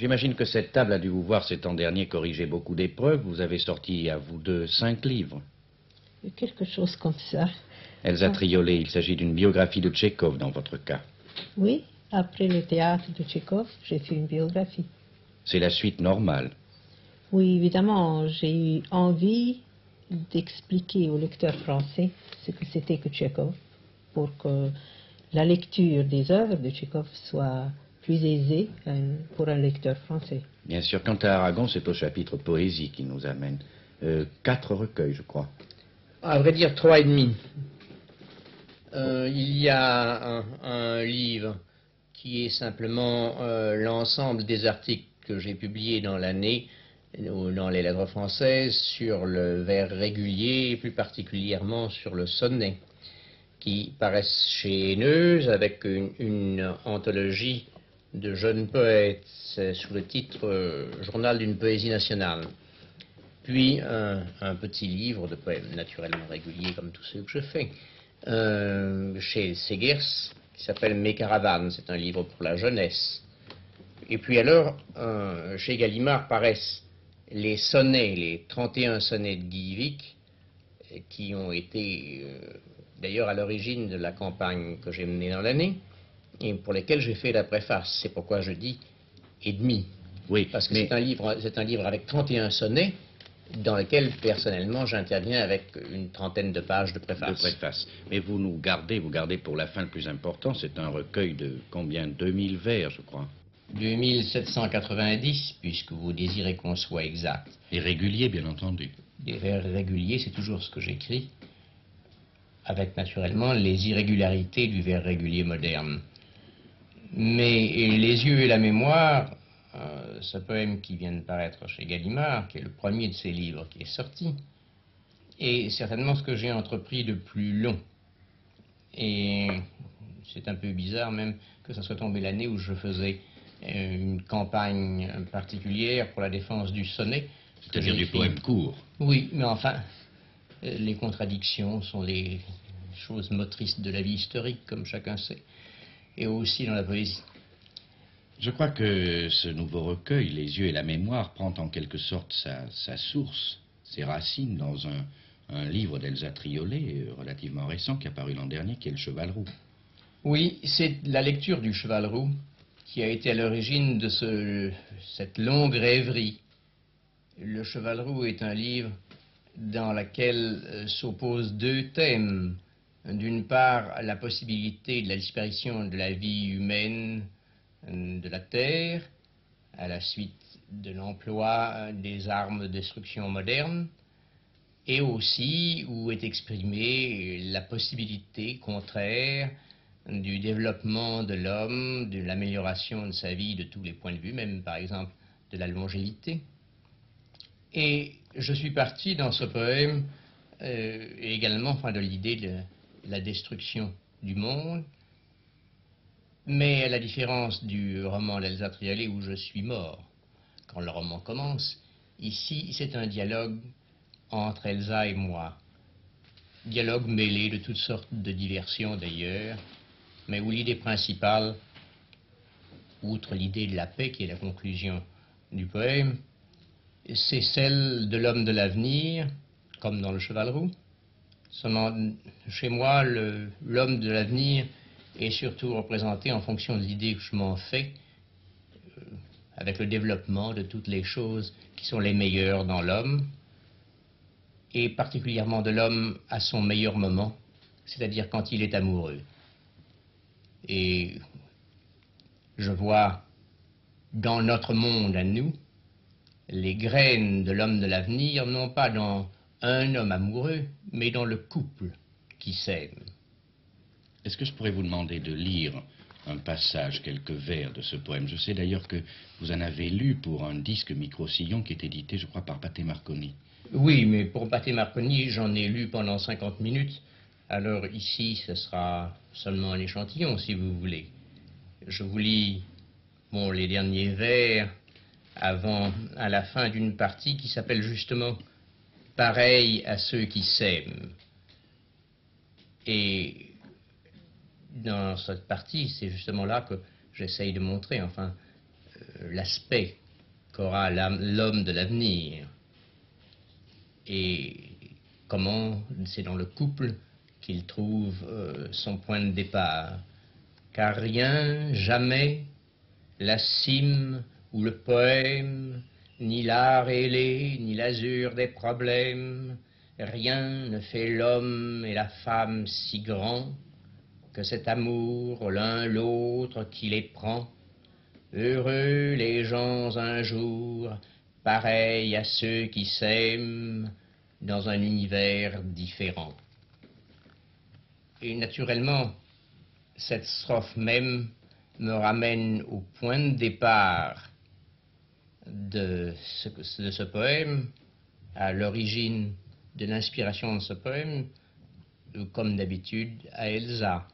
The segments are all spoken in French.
J'imagine que cette table a dû vous voir ces temps derniers corriger beaucoup d'épreuves. Vous avez sorti à vous deux 5 livres. Quelque chose comme ça. Elsa Triolet, il s'agit d'une biographie de Tchekhov dans votre cas. Oui, après le théâtre de Tchekhov, j'ai fait une biographie. C'est la suite normale. Oui, évidemment, j'ai eu envie d'expliquer aux lecteurs français ce que c'était que Tchekhov, pour que la lecture des œuvres de Tchekhov soit plus aisée pour un lecteur français. Bien sûr, quant à Aragon, c'est au chapitre poésie qui nous amène. 4 recueils, je crois. À vrai dire, 3,5. Il y a un livre qui est simplement l'ensemble des articles que j'ai publiés dans l'année, dans les lettres françaises, sur le vers régulier, et plus particulièrement sur le sonnet, qui paraissent chez Haîneuse avec une anthologie de jeunes poètes sous le titre Journal d'une poésie nationale. Puis un petit livre de poèmes naturellement réguliers comme tous ceux que je fais, chez Segers, qui s'appelle Mes caravanes, c'est un livre pour la jeunesse. Et puis alors, chez Gallimard paraissent les sonnets, les 31 sonnets de Guy Vic, qui ont été d'ailleurs à l'origine de la campagne que j'ai menée dans l'année, et pour lesquels j'ai fait la préface. C'est pourquoi je dis et demi. Oui, parce que mais... c'est un livre avec 31 sonnets, dans lequel, personnellement, j'interviens avec une trentaine de pages de préface. Mais vous gardez pour la fin le plus important, c'est un recueil de combien? 2000 vers, je crois. 2790, puisque vous désirez qu'on soit exact. Et régulier, bien entendu. Des vers réguliers, c'est toujours ce que j'écris, avec naturellement les irrégularités du vers régulier moderne. Mais Les yeux et la mémoire, ce poème qui vient de paraître chez Gallimard, qui est le premier de ses livres qui est sorti, est certainement ce que j'ai entrepris de plus long. Et c'est un peu bizarre même que ça soit tombé l'année où je faisais une campagne particulière pour la défense du sonnet. C'est-à-dire du poème court. Oui, mais enfin, les contradictions sont les choses motrices de la vie historique, comme chacun sait, et aussi dans la poésie. Je crois que ce nouveau recueil, Les yeux et la mémoire, prend en quelque sorte sa source, ses racines dans un livre d'Elsa Triolet, relativement récent, qui a paru l'an dernier, qui est Le Cheval Roux. Oui, c'est la lecture du Cheval Roux qui a été à l'origine de cette longue rêverie. Le Cheval Roux est un livre dans lequel s'opposent deux thèmes. D'une part, la possibilité de la disparition de la vie humaine de la Terre, à la suite de l'emploi des armes de destruction modernes, et aussi où est exprimée la possibilité contraire du développement de l'homme, de l'amélioration de sa vie de tous les points de vue, même par exemple de la longévité. Et je suis parti dans ce poème également de l'idée de la destruction du monde, mais à la différence du roman d'Elsa Triolet où je suis mort quand le roman commence, ici c'est un dialogue entre Elsa et moi. Dialogue mêlé de toutes sortes de diversions d'ailleurs, mais où l'idée principale, outre l'idée de la paix qui est la conclusion du poème, c'est celle de l'homme de l'avenir, comme dans Le Cheval Roux. Chez moi, l'homme de l'avenir est surtout représenté en fonction de l'idée que je m'en fais, avec le développement de toutes les choses qui sont les meilleures dans l'homme, et particulièrement de l'homme à son meilleur moment, c'est-à-dire quand il est amoureux. Et je vois dans notre monde à nous, les graines de l'homme de l'avenir, non pas dans un homme amoureux, mais dans le couple qui s'aime. Est-ce que je pourrais vous demander de lire un passage, quelques vers de ce poème? Je sais d'ailleurs que vous en avez lu pour un disque Micro-Sillon qui est édité, je crois, par Pathé Marconi. Oui, mais pour Pathé Marconi, j'en ai lu pendant 50 minutes. Alors ici, ce sera seulement un échantillon, si vous voulez. Je vous lis les derniers vers à la fin d'une partie qui s'appelle justement « Pareil à ceux qui s'aiment ». Et dans cette partie, c'est justement là que j'essaye de montrer, l'aspect qu'aura l'homme de l'avenir. Et comment c'est dans le couple qu'il trouve son point de départ. Car rien, jamais, la cime ou le poème, ni l'art ailé, ni l'azur des problèmes, rien ne fait l'homme et la femme si grands que cet amour l'un l'autre qui les prend. Heureux les gens un jour, pareils à ceux qui s'aiment dans un univers différent. Et naturellement, cette strophe même me ramène au point de départ de ce poème, à l'origine de l'inspiration de ce poème, comme d'habitude, à Elsa.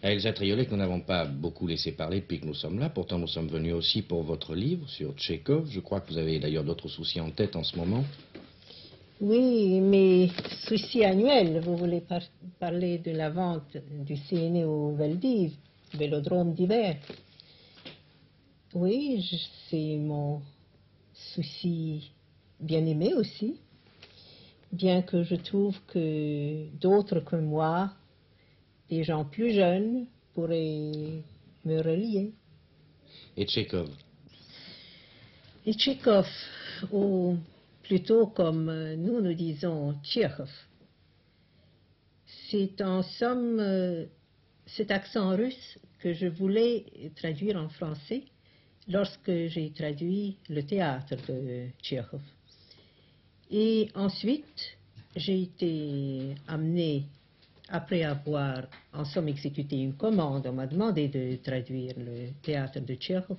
À Elsa Triolet, que nous n'avons pas beaucoup laissé parler depuis que nous sommes là. Pourtant, nous sommes venus aussi pour votre livre sur Tchekhov. Je crois que vous avez d'ailleurs d'autres soucis en tête en ce moment. Oui, mes soucis annuels, vous voulez parler de la vente du CNE au Veldiv, Vélodrome d'hiver. Oui, c'est mon souci bien aimé aussi, bien que je trouve que d'autres que moi, des gens plus jeunes, pourraient me relier. Et Tchekhov? Et Tchekhov, ou plutôt comme nous disons Tchekhov, c'est en somme cet accent russe que je voulais traduire en français lorsque j'ai traduit le théâtre de Tchekhov. Et ensuite, j'ai été amenée, après avoir en somme exécuté une commande, on m'a demandé de traduire le théâtre de Tchekhov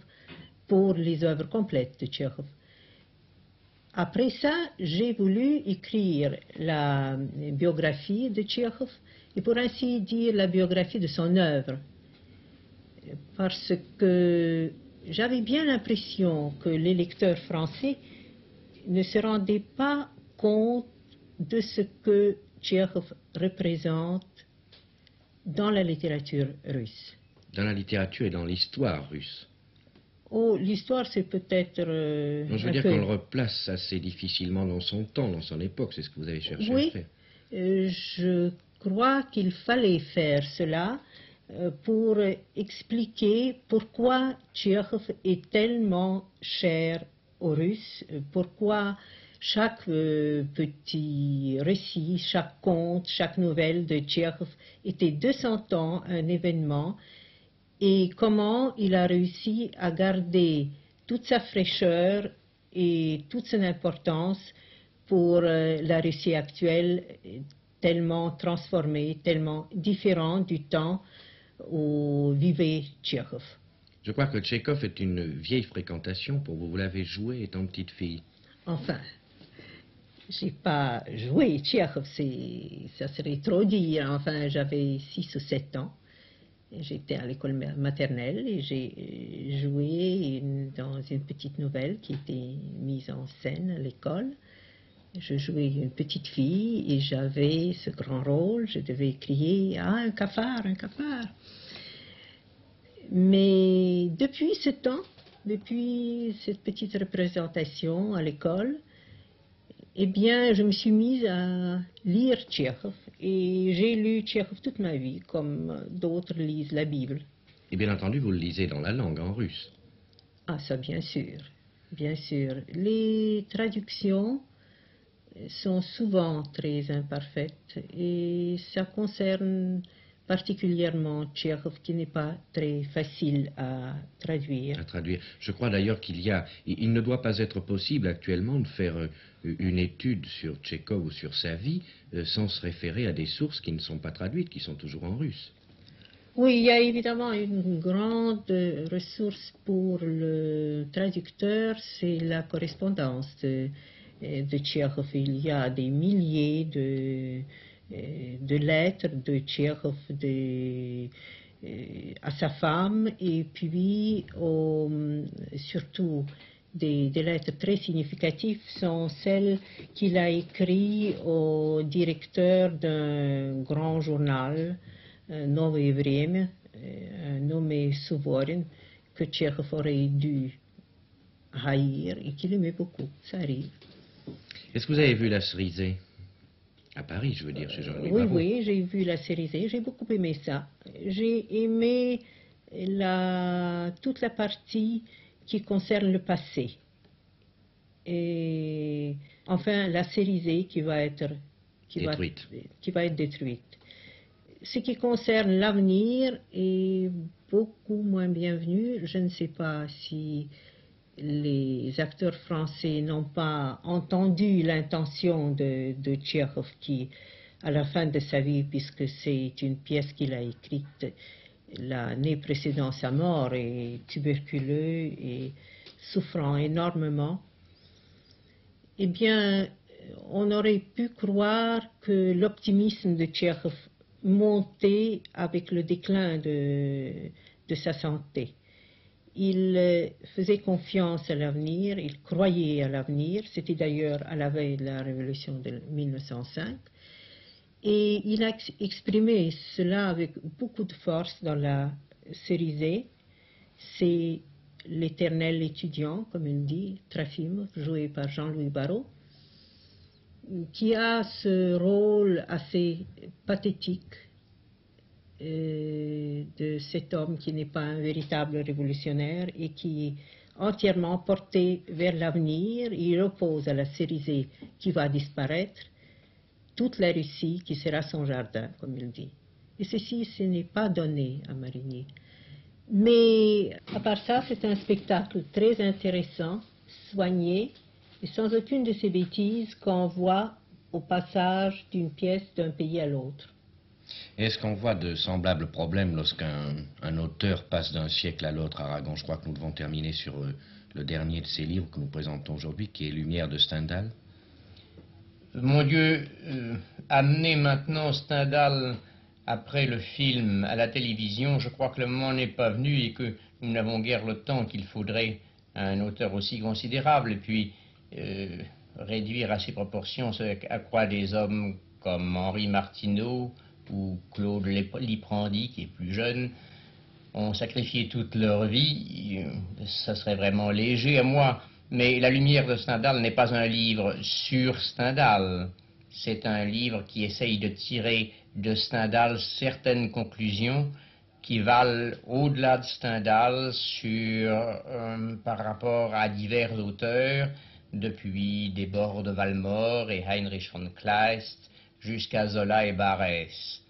pour les œuvres complètes de Tchekhov. Après ça, j'ai voulu écrire la biographie de Tchekhov, et pour ainsi dire la biographie de son œuvre, parce que j'avais bien l'impression que les lecteurs français ne se rendaient pas compte de ce que Tchekhov représente dans la littérature russe. Dans la littérature et dans l'histoire russe. Oh, l'histoire, c'est peut-être Je veux dire qu'on le replace assez difficilement dans son temps, dans son époque, c'est ce que vous avez cherché à faire. Oui, je crois qu'il fallait faire cela pour expliquer pourquoi Tchekhov est tellement cher aux Russes, pourquoi chaque petit récit, chaque conte, chaque nouvelle de Tchekhov était de son temps un événement, et comment il a réussi à garder toute sa fraîcheur et toute son importance pour la Russie actuelle, tellement transformée, tellement différente du temps où vivait Tchekhov. Je crois que Tchekhov est une vieille fréquentation pour vous. Vous l'avez joué étant petite fille. Enfin, j'ai pas joué Tchekhov, ça serait trop dire. Enfin, j'avais 6 ou 7 ans. J'étais à l'école maternelle et j'ai joué dans une petite nouvelle qui était mise en scène à l'école. Je jouais une petite fille et j'avais ce grand rôle. Je devais crier « Ah, un cafard, un cafard !» Mais depuis ce temps, depuis cette petite représentation à l'école, eh bien, je me suis mise à lire Tchekhov. Et j'ai lu Tchekhov toute ma vie, comme d'autres lisent la Bible. Et bien entendu, vous le lisez dans la langue, en russe. Ah, ça, bien sûr. Bien sûr. Les traductions sont souvent très imparfaites et ça concerne particulièrement Tchekhov, qui n'est pas très facile à traduire. Je crois d'ailleurs il ne doit pas être possible actuellement de faire une étude sur Tchekhov ou sur sa vie sans se référer à des sources qui ne sont pas traduites, qui sont toujours en russe. Oui, il y a évidemment une grande ressource pour le traducteur, c'est la correspondance de Tchekhov. Il y a des milliers de lettres de Tchekhov à sa femme, et puis surtout des lettres très significatives sont celles qu'il a écrites au directeur d'un grand journal, Новое Время, nommé Suvorin, que Tchekhov aurait dû haïr et qui l'aimait beaucoup. Ça arrive. Est-ce que vous avez vu La Cerisée? À Paris, je veux dire, chez Jean-Louis Oui, Barrault. oui, j'ai vu la série Z, j'ai beaucoup aimé ça. J'ai aimé toute la partie qui concerne le passé. Et enfin, la série Z Détruite. qui va être détruite. Ce qui concerne l'avenir est beaucoup moins bienvenu. Je ne sais pas si les acteurs français n'ont pas entendu l'intention de Tchekhov qui, à la fin de sa vie, puisque c'est une pièce qu'il a écrite l'année précédant sa mort, et tuberculeux et souffrant énormément, eh bien, on aurait pu croire que l'optimisme de Tchekhov montait avec le déclin de sa santé. Il faisait confiance à l'avenir, il croyait à l'avenir, c'était d'ailleurs à la veille de la révolution de 1905, et il a exprimé cela avec beaucoup de force dans la série Z. C'est l'éternel étudiant, comme il dit, Trafimov, joué par Jean-Louis Barrault, qui a ce rôle assez pathétique de cet homme qui n'est pas un véritable révolutionnaire et qui est entièrement porté vers l'avenir. Il oppose à la série Z qui va disparaître toute la Russie qui sera son jardin, comme il dit. Et ceci, ce n'est pas donné à Marigny. Mais à part ça, c'est un spectacle très intéressant, soigné, et sans aucune de ces bêtises qu'on voit au passage d'une pièce d'un pays à l'autre. Est-ce qu'on voit de semblables problèmes lorsqu'un auteur passe d'un siècle à l'autre, Aragon? Je crois que nous devons terminer sur le dernier de ces livres que nous présentons aujourd'hui, qui est Lumière de Stendhal. Mon Dieu, amener maintenant Stendhal après le film à la télévision, je crois que le moment n'est pas venu et que nous n'avons guère le temps qu'il faudrait à un auteur aussi considérable. Et puis, réduire à ses proportions ce à quoi des hommes comme Henri Martineau ou Claude Liprandi, qui est plus jeune, ont sacrifié toute leur vie, ça serait vraiment léger à moi. Mais La Lumière de Stendhal n'est pas un livre sur Stendhal. C'est un livre qui essaye de tirer de Stendhal certaines conclusions qui valent au-delà de Stendhal par rapport à divers auteurs, depuis Debord de Valmore et Heinrich von Kleist, jusqu'à Zola et Barrès,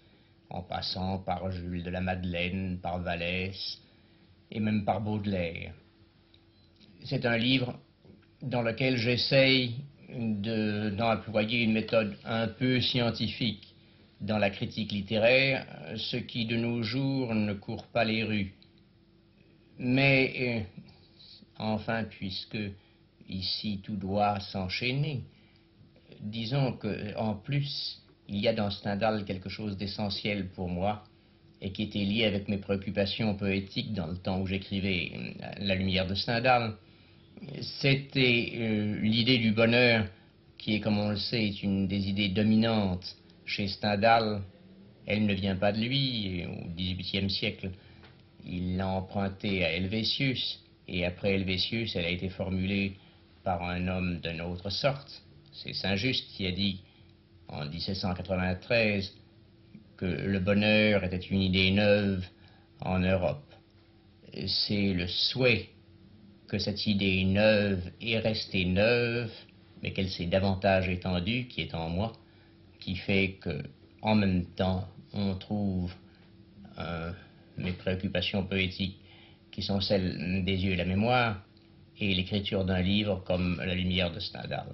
en passant par Jules de la Madeleine, par Vallès et même par Baudelaire. C'est un livre dans lequel j'essaye d'employer une méthode un peu scientifique dans la critique littéraire, ce qui de nos jours ne court pas les rues. Mais enfin, puisque ici tout doit s'enchaîner, disons qu'en plus, il y a dans Stendhal quelque chose d'essentiel pour moi et qui était lié avec mes préoccupations poétiques dans le temps où j'écrivais La Lumière de Stendhal. C'était l'idée du bonheur qui est, comme on le sait, une des idées dominantes chez Stendhal. Elle ne vient pas de lui. Au XVIIIe siècle, il l'a empruntée à Helvétius, et après Helvétius, elle a été formulée par un homme d'une autre sorte. C'est Saint-Just qui a dit en 1793 que le bonheur était une idée neuve en Europe. C'est le souhait que cette idée neuve est restée neuve, mais qu'elle s'est davantage étendue, qui est en moi, qui fait que, en même temps, on trouve mes préoccupations poétiques qui sont celles des yeux et la mémoire, et l'écriture d'un livre comme La Lumière de Stendhal.